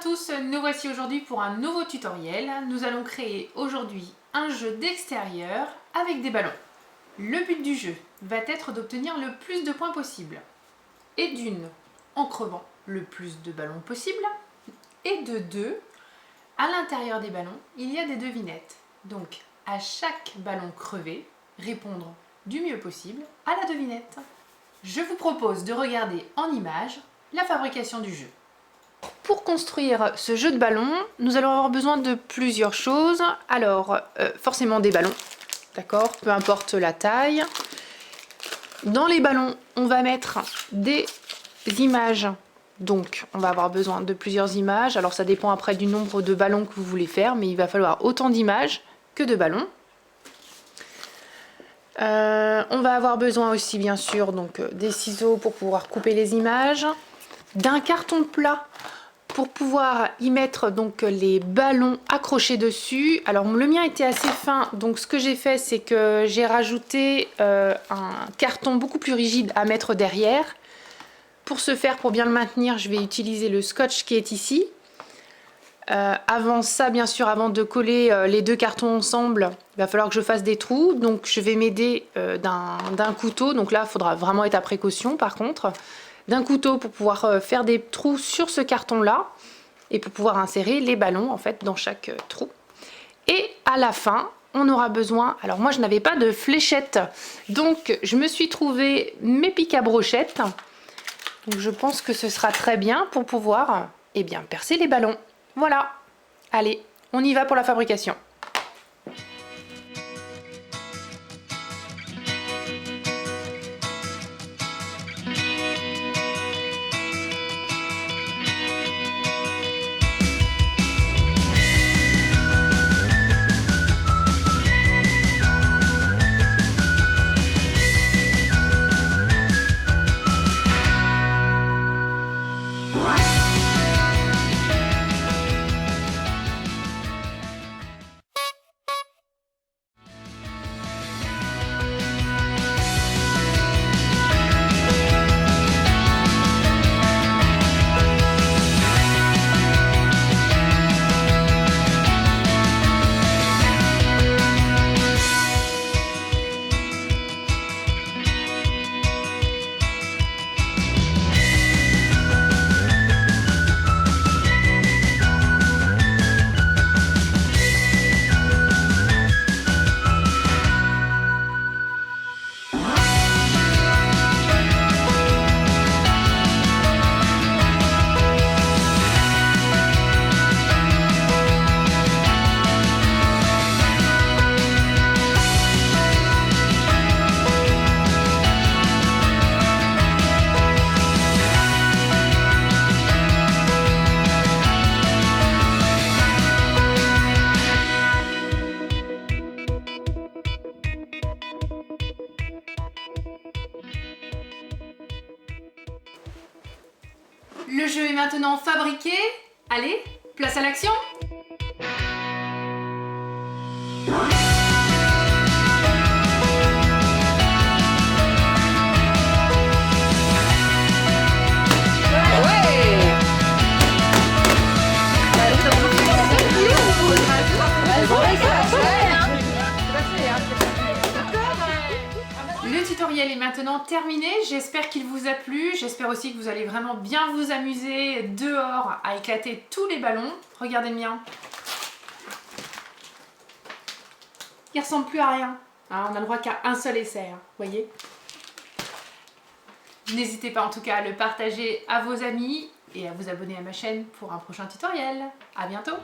tous, nous voici aujourd'hui pour un nouveau tutoriel. Nous allons créer aujourd'hui un jeu d'extérieur avec des ballons. Le but du jeu va être d'obtenir le plus de points possible. Et d'une, en crevant le plus de ballons possible. Et de deux, à l'intérieur des ballons, il y a des devinettes. Donc, à chaque ballon crevé, répondre du mieux possible à la devinette. Je vous propose de regarder en image la fabrication du jeu. Pour construire ce jeu de ballons, nous allons avoir besoin de plusieurs choses. Alors, forcément des ballons, d'accord, peu importe la taille. Dans les ballons, on va mettre des images. Donc, on va avoir besoin de plusieurs images. Alors, ça dépend après du nombre de ballons que vous voulez faire, mais il va falloir autant d'images que de ballons. On va avoir besoin aussi, bien sûr, donc, des ciseaux pour pouvoir couper les images, d'un carton plat pour pouvoir y mettre donc les ballons accrochés dessus. Alors le mien était assez fin, donc ce que j'ai fait, c'est que j'ai rajouté un carton beaucoup plus rigide à mettre derrière. Pour ce faire, pour bien le maintenir, je vais utiliser le scotch qui est ici. Avant ça, bien sûr, avant de coller les deux cartons ensemble, il va falloir que je fasse des trous. Donc je vais m'aider d'un couteau. Donc là, il faudra vraiment être à précaution par contre. D'un couteau pour pouvoir faire des trous sur ce carton là et pour pouvoir insérer les ballons en fait dans chaque trou. Et à la fin, on aura besoin, alors moi je n'avais pas de fléchettes, donc je me suis trouvé mes pics à brochettes. Donc je pense que ce sera très bien pour pouvoir bien percer les ballons. Voilà, allez, on y va pour la fabrication. Le jeu est maintenant fabriqué. Allez, place à l'action! Le tutoriel est maintenant terminé, j'espère qu'il vous a plu, j'espère aussi que vous allez vraiment bien vous amuser dehors à éclater tous les ballons. Regardez le mien. Il ressemble plus à rien, hein, on a le droit qu'à un seul essai, hein, voyez. N'hésitez pas en tout cas à le partager à vos amis et à vous abonner à ma chaîne pour un prochain tutoriel. À bientôt!